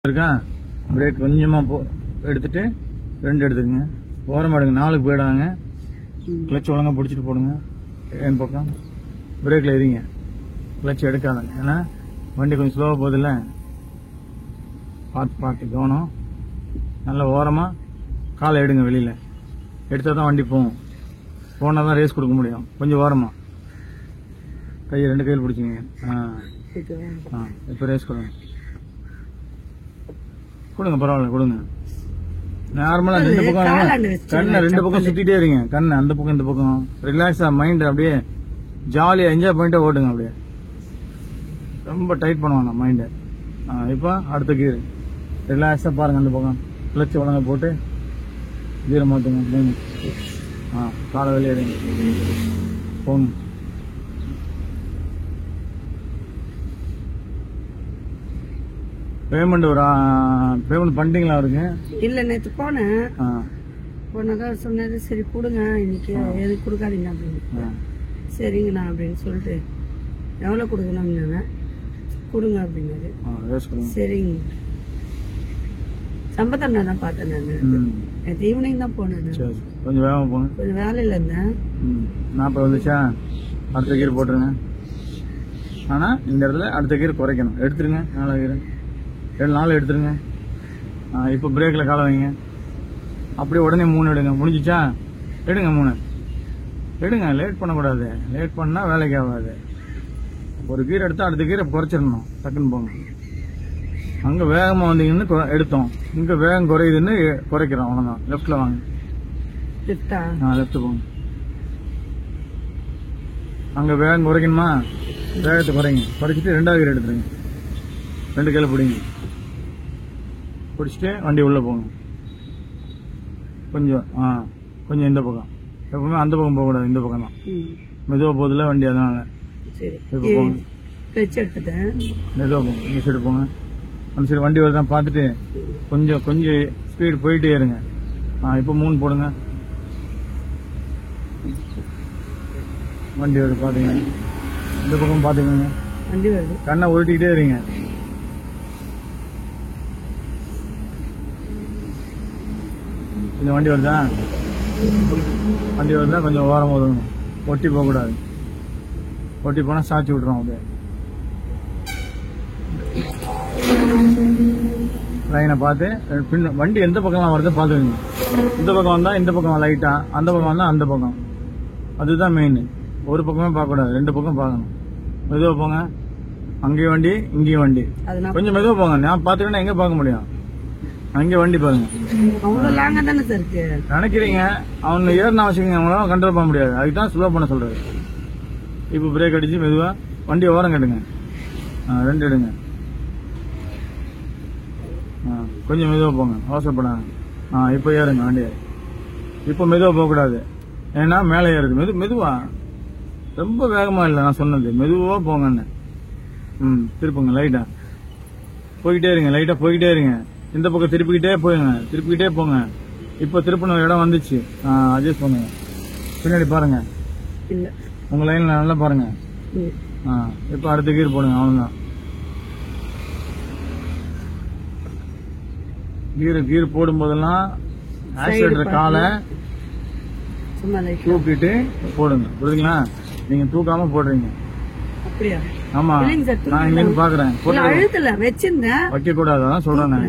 இருக்கா பிரேக் கொஞ்சமா எடுத்துட்டு 2 எடுத்துக்கங்க. ஓரமா எடுங்க. 4க்கு போயிடாங்க. கிளச் ஒழுங்கா பிடிச்சிட்டு போடுங்க. என் பக்கம் பிரேக்ல எறிங்க. கிளச் எடுக்காதாங்க. ஏன்னா வண்டி கொஞ்சம் ஸ்லோவா போகுதுல்ல. பார்த்து கவனம். நல்ல ஓரமா காலை எடுங்க. வெளியில எடுத்தா தான் வண்டி போகும். போனா தான் ரேஸ் கொடுக்க முடியும். கொஞ்சம் ஓரமா கையை 2 கையில் பிடிச்சிங்க. இப்போ ரேஸ் கொடுங்க. பரவாயில்ல கொடுங்க. நார்மலா 2 பக்கம் கண்ணை 2 பக்கம் சுத்திட்டே இருங்க. கண்ணை அந்த பக்கம் இந்த பக்கம் ரிலாக்ஸா மைண்ட் அப்படியே ஜாலியா என்ஜாய் பண்ணிட்டு ஓட்டுங்க. அப்படியே ரொம்ப டைட் பண்ணுவாங்க மைண்ட். இப்போ அடுத்த கீர் ரிலாக்ஸா பாருங்க. அந்த பக்கம் கிளச் ஒழுங்கா போட்டு கீரை மாத்துங்க. காலை வெளியே எடுங்க. போங்க. பேமெண்ட் பண்ணிட்டீங்களா அவருக்கு? இல்ல நேத்து போனேன். போனதா சொன்னது. சரி கொடுங்க இன்னைக்கு எதுக்கு கொடுக்காதீங்க அப்படின்னு. சரிங்கண்ணா அப்படின்னு சொல்லிட்டு எவ்வளவு கொடுக்கணும் கொடுங்க அப்படின்னாரு. சரிங்க சம்பத்தண்ணா தான் பார்த்தேன். நான் நேற்று ஈவினிங் தான் போனேன். கொஞ்சம் வேகமா போங்க. கொஞ்சம் வேலையில இருந்தேன். 40 வந்துச்சா? அடுத்த கீர் போட்டுருங்க. ஆனா இந்த இடத்துல அடுத்த கீர் குறைக்கணும். எடுத்துருங்க. 4 கீர் 4 எடுத்துருங்க. இப்போ பிரேக்ல காலை வைங்க. அப்படியே உடனே 3 எடுங்க. முடிஞ்சிச்சா? எடுங்க 3 எடுங்க. லேட் பண்ணக்கூடாது. லேட் பண்ணா வேலைக்கு ஆகாது. ஒரு கீர் எடுத்தா அடுத்த கீரை குறைச்சிடணும். டக்குன்னு போங்க. அங்க வேகமா வந்தீங்கன்னு எடுத்தோம். இங்க வேகம் குறையுதுன்னு குறைக்கிறோம். அவ்வளவுதான். லெப்ட்ல வாங்க. லெப்ட் போங்க. அங்க வேகம் குறைக்கணுமா? வேகத்தை குறைங்க. குறைச்சிட்டு 2வது கீர் எடுத்துருங்க. 2 கையில பிடிங்க. பிடிச்சிட்டு வண்டி உள்ள போங்க. கொஞ்சம் இந்த பக்கம். எப்பவுமே அந்த பக்கம் போக கூடாது. இந்த பக்கம் தான் மெதுவா போகுதுல வண்டி. அதனால இப்ப போங்க. மெதுவா போங்க. இந்த சைடு போங்க. அந்த சைடு வண்டி வருதான் பார்த்துட்டு கொஞ்சம் ஸ்பீடு போயிட்டே இருங்க. இப்போ 3 போடுங்க. வண்டி வருது பாத்தீங்க. இந்த பக்கம் பாத்துக்கோங்க. கண்ணை உருட்டிக்கிட்டே இருங்க. கொஞ்சம் வண்டி வருதா கொஞ்சம் ஓரம் ஒதுங்கணும். ஒட்டி போக கூடாது. ஒட்டி போனா சாட்சி விட்டுரும். அப்படியே லைனை பார்த்து வண்டி எந்த பக்கம்லாம் வருது பாத்துக்கோங்க. இந்த பக்கம் வந்தா இந்த பக்கம் லைட்டா, அந்த பக்கம் வந்தா அந்த பக்கம். அதுதான் மெயின். ஒரு பக்கமே பார்க்க கூடாது. 2 பக்கம் பார்க்கணும். மெதுவா போங்க. அங்கேயும் வண்டி இங்கேயும் வண்டி. கொஞ்சம் மெதுவா போங்க. நான் பாத்துக்கிட்டா எங்க பார்க்க முடியும்? அங்கே வண்டி பாருங்க. நினைக்கிறீங்க அவன் ஏறினா வச்சுக்கோங்க. அவங்களால கண்ட்ரோல் பண்ண முடியாது. அதுக்குதான் ஸ்லோ பண்ண சொல்றாரு. இப்ப பிரேக் அடிச்சு மெதுவா வண்டி ஓரம் கட்டுங்க. 2 எடுங்க. கொஞ்சம் மெதுவா போங்க. அவசரப்படாங்க. இப்ப ஏறுங்க வண்டியை. இப்ப மெதுவா போக கூடாது. ஏன்னா மேலே ஏறுது. மெதுவா ரொம்ப வேகமா இல்லை. நான் சொன்னது மெதுவா போங்கன்னு. திருப்புங்க. லைட்டா போய்கிட்டே இருங்க. லைட்டா போய்கிட்டே இருங்க. இந்த பக்கம் திருப்பிக்கிட்டே போங்க. இப்ப திருப்பின இடம் வந்துச்சு. அட்ஜஸ்ட் பண்ணுங்க. பின்னாடி பாருங்க. உங்க லைன்ல நல்லா பாருங்க. இப்ப அடுத்த கீர் போடுங்க. அவ்வளவுதான். கீர் போடும் போதெல்லாம் ஆக்சிலேட்டர் காலை தூக்கிட்டு போடுங்க. புரியுதுங்களா? நீங்க தூக்காம போடுறீங்க. ஆமா, நான் இங்க பாக்குறேன். வைக்க கூடாது. அதான் சொல்றேன்.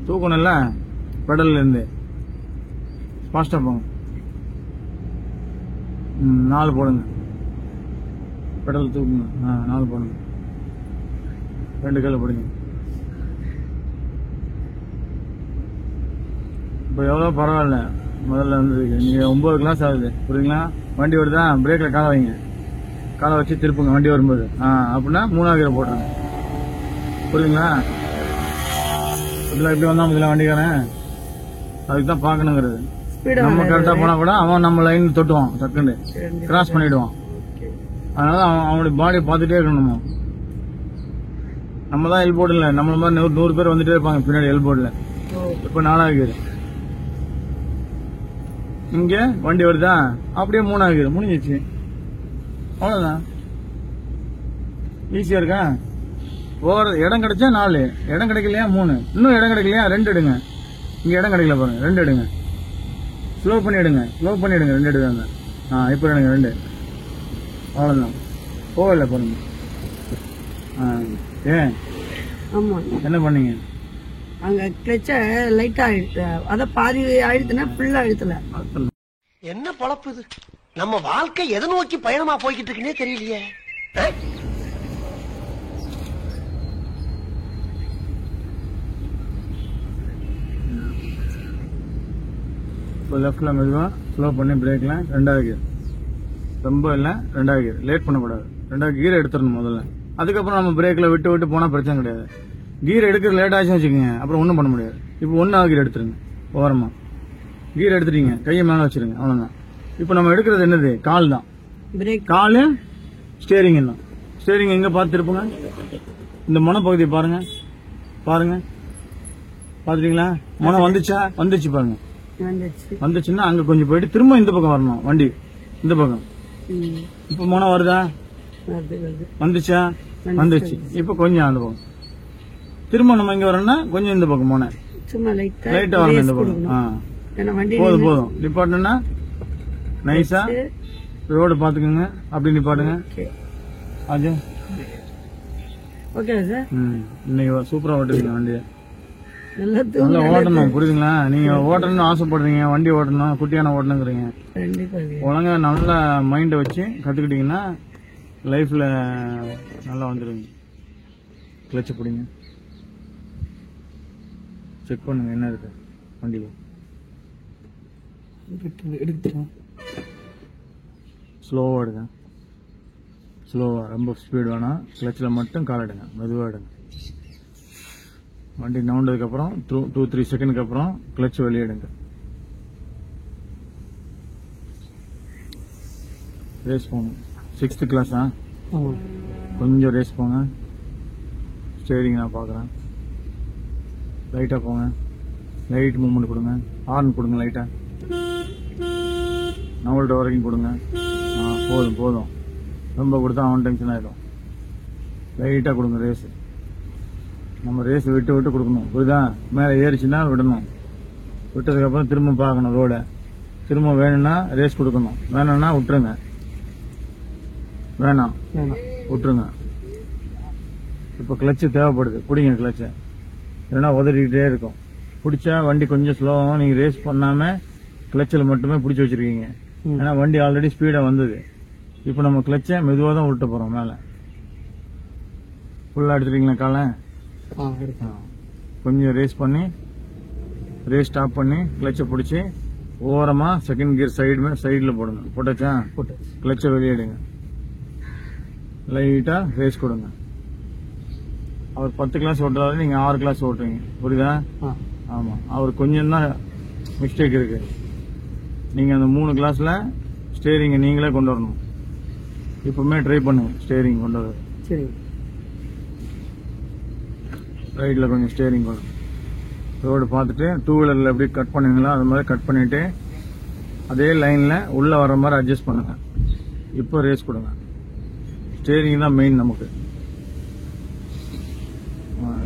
தூக்கணும்ல பெடல்ல இருந்து. ஃபாஸ்டா போங்க. 4 போடுங்க. பெடல் தூக்குங்க. 4 போடுங்க. 2 கையில போடுங்க. இப்ப எவ்வளவு பரவாயில்ல. முதல்ல வந்து நீங்க 9 கிளாஸ் ஆகுது. புரியுதுங்களா? வண்டி வருதா? பிரேக்ல காலை வைங்க. காலை வச்சு திருப்புங்க வண்டி வரும்போது. அப்படின்னா 3வது கீரை போடுறாங்க. புரியுதுங்களா? இப்படி வந்தா முதல்ல வண்டிக்காரன் அதுக்குதான் பாக்கணுங்கிறது. நம்ம கரெக்டா போனா கூட அவன் நம்ம லைன் தொட்டுவான். டக்குன்னு கிராஸ் பண்ணிடுவான். அதனால அவனுடைய பாடியை பார்த்துட்டே இருக்கணும். நம்ம தான் எல்போர்டு இல்ல. நம்மள மாதிரி 100 பேர் வந்துட்டே இருப்பாங்க பின்னாடி எல்போர்டுல. இப்ப 4வது கீர். இங்க வண்டி வருதா? அப்படியே 3வது கீர். முடிஞ்சிச்சு. அவ்வளவுதான். ஈஸியா இருக்கா? இடம் கிடைச்சா 4, இடம் கிடைக்கலையா 3, இன்னும் இடம் கிடைக்கலையா 2 எடுங்க. இங்க இடம் கிடைக்கல பாருங்க, 2 எடுங்க. ஸ்லோ பண்ணி எடுங்க, 2 எடுங்க. இப்ப எடுங்க 2. அவ்வளவுதான், போகல பாருங்க. ஏன் ஆமா என்ன பண்ணீங்க? அங்க கிளச்ச லைட்டா அத பாதி அழுத்துனா ஃபுல்லா அழுத்தல. என்ன பொழப்பு இது? நம்ம வாழ்க்கை எதை நோக்கி பயணமா போய்கிட்டு இருக்குன்னே தெரியலையே. இப்போ லெஃப்ட்ல மெதுவா ஸ்லோ பண்ணி பிரேக்ல 2வது கியர், ரொம்ப இல்ல 2வது கியர், லேட் பண்ணக்கூடாது. 2வது கியர் எடுத்துடணும் முதல்ல. அதுக்கப்புறம் நம்ம பிரேக்ல விட்டு போனா பிரச்சனை கிடையாது. கியர் எடுக்கிறது லேட் ஆச்சுன்னு வச்சுக்கோங்க, அப்புறம் ஒன்றும் பண்ண முடியாது. இப்போ 1வது கியர் எடுத்துருங்க, ஓரமா கியர் எடுத்துட்டீங்க, கையை மேல வச்சிருங்க, அவ்வளவுதான். இப்போ நம்ம எடுக்கிறது என்னது? கால் தான். காலு ஸ்டேரிங் தான். ஸ்டேரிங் எங்க பார்த்து திருப்புங்க, இந்த முனை பகுதியை பாருங்க. பாத்துட்டீங்களா? முனை வந்துச்சு பாருங்க. வந்துச்சுன்னா அங்க கொஞ்சம் போயிட்டு திரும்ப இந்த பக்கம் வரணும், வண்டி இந்த பக்கம். இப்ப முனை வருதா? வந்துச்சா? வந்துச்சு. இப்ப கொஞ்சம் அந்த பக்கம் திரும்ப நம்ம இங்க வரணும்னா கொஞ்சம் இந்த பக்கம் முனை லைட்டா வரணும், இந்த பக்கம். போதும். நிப்பாட்டுனா நைஸா ரோடு பாத்துக்கோங்க, அப்படி நிப்பாட்டுங்க. அது இன்னைக்கு சூப்பரா ஓட்டுவீங்க வண்டியை, நல்லா ஓட்டணும், புரியுதுங்களா? நீங்க ஓட்டணும்னு ஆசைப்படுறீங்க, வண்டி ஓட்டணும், குட்டியான ஓட்டணுங்கிறீங்க. ஒழுங்கா நல்ல மைண்ட வச்சு கத்துக்கிட்டீங்கன்னா லைஃப்ல நல்லா வந்துடுவீங்க. கிளட்ச் பிடிங்க, செக் பண்ணுங்க என்ன இருக்கு வண்டியில. ஸ்லோவா எடுங்க, ஸ்லோவா, ரொம்ப ஸ்பீட் வேணாம். கிளட்சில் மட்டும் கால் எடுங்க, மெதுவா எடுங்க. வண்டி நவுண்டதுக்கு அப்புறம் 2-3 செகண்டுக்கு அப்புறம் கிளட்ச் வெளியிடுங்க. ரேஸ் போங்க, 6th கிளாஸா? கொஞ்சம் ரேஸ் போங்க. ஸ்டேரிங் நான் பாக்குறேன், லைட்டா போங்க, லைட் மூவ்மெண்ட் கொடுங்க, ஹார்ன் கொடுங்க, லைட்டா நவல்ட வரைக்கும் கொடுங்க. போதும், ரொம்ப கொடுத்தா அவன் டென்ஷன் ஆயிடும். லைட்டா கொடுங்க ரேஸ். நம்ம ரேஸ் விட்டு கொடுக்கணும், புரியுதா? மேல ஏறிச்சுன்னா விடணும், விட்டதுக்கு அப்புறம் திரும்ப பார்க்கணும் ரோட. திரும்ப வேணும்னா ரேஸ் கொடுக்கணும், வேணும்னா விட்டுருங்க. வேணாம் விட்டுருங்க. இப்ப கிளட்ச் தேவைப்படுது, பிடிங்க கிளட்ச, இல்லைன்னா உதறிக்கிட்டே இருக்கும். பிடிச்சா வண்டி கொஞ்சம் ஸ்லோவாகும். நீங்க ரேஸ் பண்ணாம கிளட்சில் மட்டுமே பிடிச்சி வச்சிருக்கீங்க, ஏன்னா வண்டி ஆல்ரெடி ஸ்பீடா வந்தது. இப்ப நம்ம கிளட்ச மெதுவா தான் விட்டு போறோம். மேல ஃபுல்லா எடுத்துட்டீங்களா காலை? கொஞ்சம் ரேஸ் பண்ணி ரேஸ் ஸ்டாப் பண்ணி கிளட்ச பிடிச்சி ஓரமா செகண்ட் கியர் சைடுல போடுங்க. போட்டாச்சா? கிளட்ச வெளியிடுங்க, லைட்டா ரேஸ் கொடுங்க. அவர் 10 கிளாஸ் ஓட்டுறாரு, நீங்க 6 கிளாஸ் ஓட்டுறீங்க, புரியுதா? ஆமா, அவர் கொஞ்சம் தான் மிஸ்டேக் இருக்கு. நீங்க அந்த 3 கிளாஸ்ல ஸ்டேரிங் நீங்களே கொண்டு வரணும். இப்பவுமே ட்ரை பண்ணுங்க ஸ்டேரிங் கொண்டு வர. ரைட்ல கொஞ்சம் ஸ்டேரிங் கொண்டு ரோடு பார்த்துட்டு 2 வீலர்ல எப்படி கட் பண்ணுவீங்களோ அது மாதிரி கட் பண்ணிட்டு அதே லைன்ல உள்ள வர்ற மாதிரி அட்ஜஸ்ட் பண்ணுங்க. இப்போ ரேஸ் கொடுங்க. ஸ்டேரிங் தான் மெயின் நமக்கு.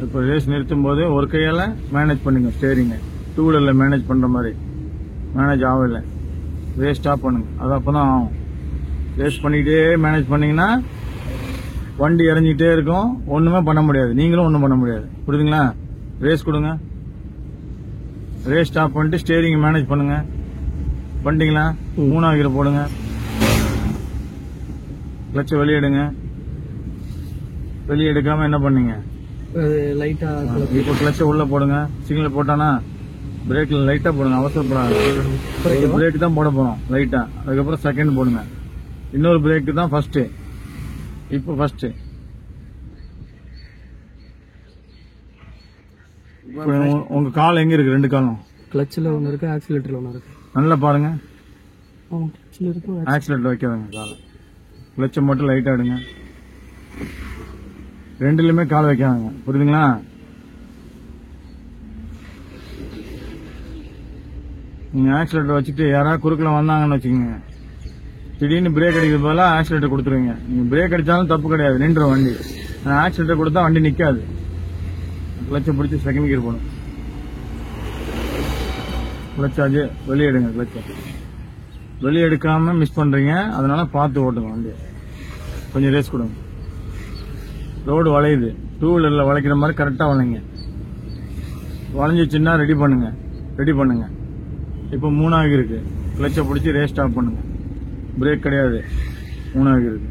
இப்போ ரேஸ் நிறுத்தும் போது ஒரு கையால மேனேஜ் பண்ணுங்க ஸ்டேரிங். 2 வீலர்ல மேனேஜ் பண்ற மாதிரி மேனேஜ் ஆகல. ரேஸ் ஸ்டாப் பண்ணுங்க, அது அப்பதான் ஆகும். ரேஸ் பண்ணிக்கிட்டே மேனேஜ் பண்ணீங்கன்னா வண்டி இறங்கிட்டே இருக்கும், ஒண்ணுமே பண்ண முடியாது, நீங்களும் ஒண்ணும் பண்ண முடியாது, புரியுதுங்களா? ரேஸ் கொடுங்க, ரேஸ் ஸ்டாப் பண்ணிட்டு ஸ்டேரிங் மேனேஜ் பண்ணுங்க. பண்ணிட்டீங்களா? 3வது கியர் போடுங்க, கிளட்ச வெளியெடுங்க. வெளியெடுக்காம என்ன பண்ணீங்க? லைட்டா இப்போ கிளட்ச உள்ள போடுங்க. சிக்னல் போட்டானா பிரேக்ல லைட்டா போடுங்க, அவசரப்படாது. பிரேக் தான் போட போறோம் லைட்டா, அதுக்கப்புறம் செகண்ட் போடுங்க. இன்னொரு பிரேக் தான் ஃபர்ஸ்ட். இப்போ ஃபர்ஸ்ட் உங்க கால் எங்க இருக்கு? 2 காலும் கிளட்ச்ல ஒன்னு இருக்கு, ஆக்சிலேட்டர்ல ஒன்னு இருக்கு. நல்லா பாருங்க. கிளட்ச்ல இருக்கு, ஆக்சிலேட்டர் வைக்காதீங்க, கால் கிளட்ச மட்டும் லைட்டா எடுங்க. 2லயுமே கால் வைக்காதீங்க, புரியுதுங்களா? நீங்க ஆக்சிலேட்டர் வச்சுட்டு யாராவது குறுக்கல வந்தாங்கன்னு வச்சுக்கோங்க, திடீர்னு பிரேக் அடிக்கிறது போல ஆக்சிலேட்டர் கொடுத்துருவீங்க. நீங்க பிரேக் அடிச்சாலும் தப்பு கிடையாது, நின்று வண்டி. ஆக்சிடென்ட் கொடுத்தா வண்டி நிக்காது. கிளச்சை பிடிச்சி செகண்ட் கியர் போகணும். கிளச்சாச்சு வெளியே எடுங்க. கிளச்சை வெளியே எடுக்காம மிஸ் பண்றீங்க. அதனால பார்த்து ஓட்டுங்க வண்டி. கொஞ்சம் ரேஸ் கொடுங்க. ரோடு வளையுது. 2 வீலர்ல வளைக்கிற மாதிரி கரெக்டா வளைங்க. வளைஞ்சிச்சுன்னா ரெடி பண்ணுங்க. இப்போ 3 இருக்கு. கிளச்சை பிடிச்சி ரேஸ் ஸ்டாப் பண்ணுங்க. பிரேக் கிடையாது. 3 இருக்கு.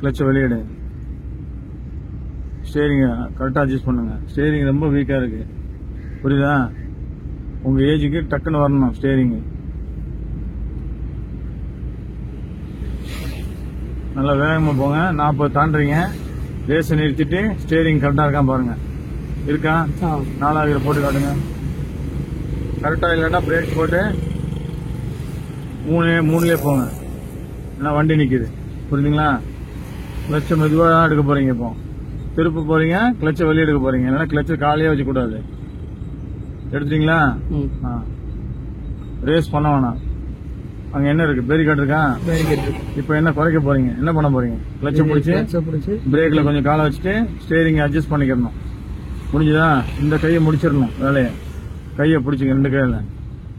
கிளச்சை வெளியே எடுங்க. ஸ்டேரிங்க கரெக்டா அட்ஜஸ்ட் பண்ணுங்க. ஸ்டேரிங் ரொம்ப வீக்கா இருக்கு. புரியுதா? உங்க ஏஜுக்கு டக்குன்னு வரணும் ஸ்டேரிங். நல்லா வேகமா போங்க. 40 தாண்டுறீங்க. ரேஸ் நிறுத்திட்டு ஸ்டேரிங் கரெக்டா இருக்கா பாருங்க. இருக்கா? 4 போட்டு காட்டுங்க. கரெக்டா இல்லைன்னா பிரேக் போட்டு 3லயே போங்க. ஏன்னா வண்டி நிக்குது. புரியுதுங்களா? கிளச்சை மெதுவா தான் எடுக்க போறீங்க. இப்போ திருப்ப போறீங்க. கிளச்சை வெளியே எடுக்க போறீங்க. ஏன்னா கிளச்சை காலையே வச்சு கூடாது. எடுத்துட்டீங்களா? ரேஸ் பண்ண வேணாம். அங்க என்ன இருக்கு? பேரிகார்டு இருக்கா? இப்ப என்ன குறைக்க போறீங்க? என்ன பண்ண போறீங்க? கிளச்சை பிடிச்சி பிரேக்ல கொஞ்சம் காலை வச்சுட்டு ஸ்டேரிங் அட்ஜஸ்ட் பண்ணிக்கணும். முடிஞ்சுதா? இந்த கையை முடிச்சிடணும் வேலையை. கையை பிடிச்சிங்க 2 கையில.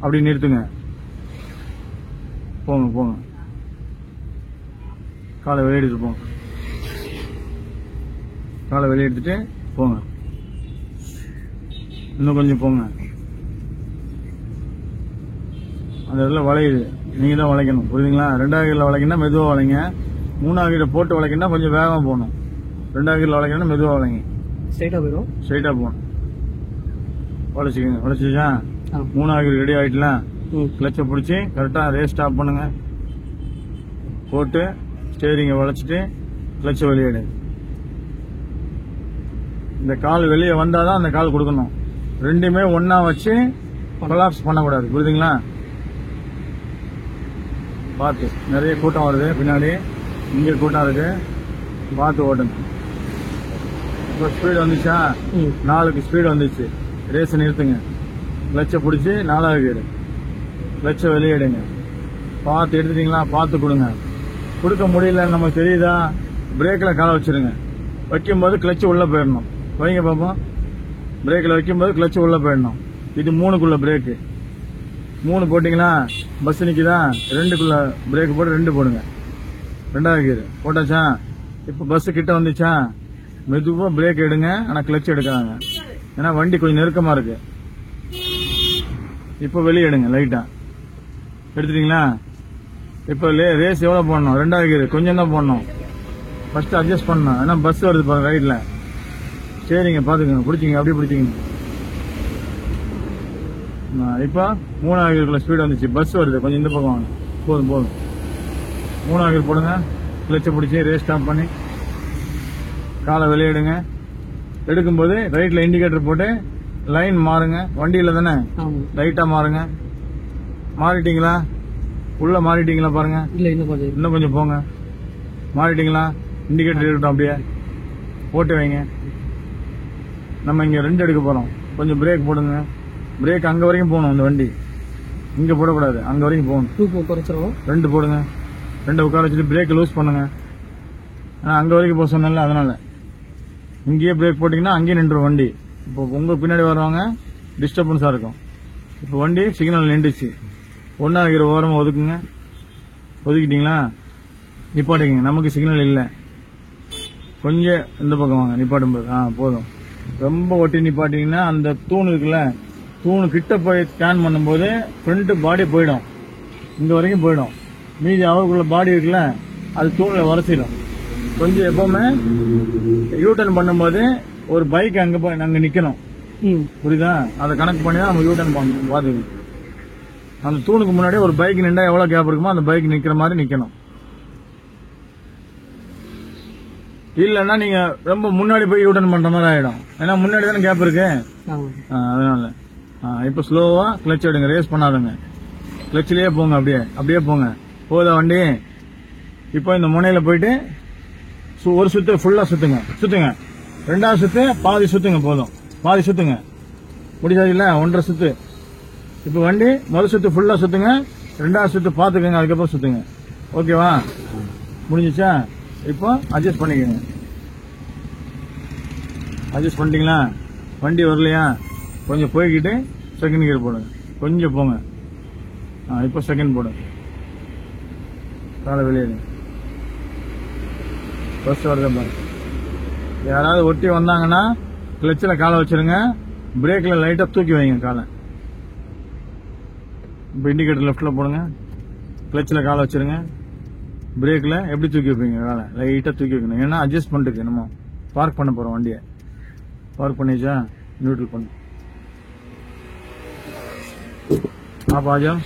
அப்படி நிறுத்துங்க. போங்க. காலை வெளியே எடுத்துட்டு போங்க. காலை வெளியே எடுத்துட்டு போங்க. இன்னும் கொஞ்சம் போங்க. அந்த இடத்துல வளையுது. நீங்க தான் வளைக்கணும். புரியுதுங்களா? 2வது கீழ வளைக்கணும்னா மெதுவா வளைங்க. 3வது கீழ போட்டு வளைக்கணும்னா கொஞ்சம் வேகமா போகணும். 2வது கீழ வளைக்கணும்னா மெதுவா வளைங்க. ஸ்ட்ரைட்டா போகணும். வளைச்சிக்கா? 3வது கீழ ரெடி ஆயிட்டுலாம். கிளச்சை பிடிச்சி கரெக்டா ரேஸ் ஸ்டாப் பண்ணுங்க. போட்டு ஸ்டேரிங்கை வளைச்சிட்டு கிளச்சை வெளியே எடு. இந்த கால் வெளியே வந்தாதான் அந்த கால் கொடுக்கணும். 2மே ஒன்னா வச்சு கொலாப்ஸ் பண்ணக்கூடாது. புரியுதுங்களா? பார்த்து. நிறைய கூட்டம் வருது பின்னாடி. இங்க கூட்டம் இருக்கு. பார்த்து ஓட்டுங்க. இப்போ ஸ்பீடு வந்துச்சா? 4க்கு ஸ்பீடு வந்துச்சு. ரேஸ் நிறுத்துங்க. கிளச்சை பிடிச்சி 4வது கீர். கிளச்சை வெளியே எடுங்க. பார்த்து எடுத்துட்டீங்களா? பார்த்து கொடுங்க. கொடுக்க முடியல நமக்கு தெரியுதா? பிரேக்ல காலை வச்சிருங்க. வைக்கும்போது கிளச்சு உள்ள போயிடணும். வைங்க பாப்போம். பிரேக்ல வைக்கும்போது கிளச்சு உள்ள போயிடணும். இது 3க்குள்ள பிரேக்கு. 3 போட்டீங்களா? பஸ் நிக்குதா? 2க்குள்ள பிரேக் போட்டு 2 போடுங்க. 2வது கீர் போட்டாச்சா? இப்ப பஸ் கிட்ட வந்துச்சா? மெதுவா பிரேக் எடுங்க. ஆனா கிளச் எடுக்காங்க. ஏன்னா வண்டி கொஞ்சம் நெருக்கமா இருக்கு. இப்ப வெளியே எடுங்க. லைட்டா எடுத்துட்டீங்களா? இப்ப ரேஸ் எவ்வளவு போடணும்? 2வது கீர் கொஞ்சம் தான் போடணும். ஃபர்ஸ்ட் அட்ஜஸ்ட் பண்ணணும். ஏன்னா பஸ் வருது பாருங்க ரைட்ல. சரிங்க பாத்துக்கோங்க. பிடிச்சிங்க. அப்படியே பிடிச்சிங்க. இப்ப 3வது கீருக்குள்ள ஸ்பீடு வந்துச்சு. பஸ் வருது. கொஞ்சம் இந்த பக்கம் வாங்க. போதும். 3வது கீர் போடுங்க. கிளச்சை பிடிச்சி ரேஸ் ஸ்டாப் பண்ணி காலை வெளியிடுங்க. எடுக்கும்போது ரைட்ல இண்டிகேட்டர் போட்டு லைன் மாறுங்க. வண்டியில தானே லைட்டா மாறுங்க. மாறிட்டீங்களா? உள்ள மாறிட்டீங்களா பாருங்க. இன்னும் கொஞ்சம் போங்க. மாறிட்டீங்களா? இண்டிகேட்டர் இருக்கட்டும். அப்படியே போட்டு வைங்க. நம்ம இங்க 2 எடுக்க போறோம். கொஞ்சம் பிரேக் போடுங்க. பிரேக் அங்க வரைக்கும் போகணும். இந்த வண்டி இங்க போடக்கூடாது. அங்க வரைக்கும் போகணும். 2 போடுங்க. 2 உட்கார வச்சுட்டு பிரேக் லூஸ் பண்ணுங்க. அங்க வரைக்கும் போக சொன்னல. அதனால இங்கேயே பிரேக் போட்டீங்கன்னா அங்கேயே நின்றுடும் வண்டி. இப்போ உங்க பின்னாடி வருவாங்க. டிஸ்டர்பன்ஸா இருக்கும். இப்போ வண்டி சிக்னல் நின்றுச்சு. 1வது கீர் ஓரமா ஒதுக்குங்க. ஒதுக்கிட்டீங்களா? நிப்பாட்டிங்க. நமக்கு சிக்னல் இல்லை. கொஞ்சம் இந்த பக்கம் வாங்க. நிப்பாட்டும் போது போதும். ரொம்ப ஒட்டி நிப்பாட்டிங்கன்னா அந்த தூண் இருக்குல்ல, தூணு கிட்ட போய் ஸ்கேன் பண்ணும்போது ஃப்ரண்ட் பாடி போயிடும். இங்க வரைக்கும் போயிடும். மீதி அவருக்குள்ள பாடி இருக்குல்ல, அது தூண்ல வரைச்சிடும். கொஞ்சம் எப்பவுமே யூட்டர்ன் பண்ணும்போது ஒரு பைக் அங்க போய் அங்க நிக்கணும். புரியுதா? அதை கனெக்ட் பண்ணி தான் நம்ம யூட்டர்ன் பண்ணணும். பாத்துக்கணும். அந்த தூணுக்கு முன்னாடி ஒரு பைக் நின்றா எவ்வளவு கேப் இருக்குமோ அந்த பைக் நிக்கிற மாதிரி நிக்கணும். இல்லன்னா நீங்க ரொம்ப முன்னாடி போய் யூட்டர்ன் பண்ற மாதிரி ஆயிடும். ஏன்னா முன்னாடி தானே கேப் இருக்கு. அதனால இப்ப ஸ்லோவா கிளச் எடுங்க. ரேஸ் பண்ணாதுங்க. கிளச்சிலேயே போங்க. அப்படியே போங்க. போதா வண்டி. இப்போ இந்த முனையில போயிட்டு ஒரு சுத்து ஃபுல்லா சுத்துங்க. 2வது சுத்து பாதி சுத்துங்க. போதும். பாதி சுத்துங்க. முடியாது இல்ல 1.5 சுத்து. இப்ப வண்டி முதல் சுத்து ஃபுல்லா சுத்துங்க. 2வது சுத்து பாத்துக்கங்க. அதுக்கப்புறம் சுத்துங்க. ஓகேவா? முடிஞ்சிச்சா? இப்போ அட்ஜஸ்ட் பண்ணிக்கங்க. அட்ஜஸ்ட் பண்ணிட்டீங்களா? வண்டி வரலையா? கொஞ்சம் போய்கிட்டு செகண்ட் கியர் போடுங்க. கொஞ்சம் போங்க. இப்போ செகண்ட் போடுங்க. காலை வெளியே ஃபர்ஸ்ட் வருது பாருங்க. யாராவது ஒட்டி வந்தாங்கன்னா கிளச்சில் காலை வச்சிருங்க. பிரேக்ல லைட்டா தூக்கி வைங்க காலை. இப்போ இண்டிகேட்டர் லெஃப்ட்ல போடுங்க. கிளச்சில் காலை வச்சிருங்க. பிரேக்ல எப்படி தூக்கி வைப்பீங்க? காலை லைட்டா தூக்கி வைக்கணும். ஏன்னா அட்ஜஸ்ட் பண்ணிட்டு நம்ம பார்க் பண்ண போறோம். வண்டியை பார்க் பண்ணிச்சா? நியூட்ரல் பண்ணு. आप आ जाओ.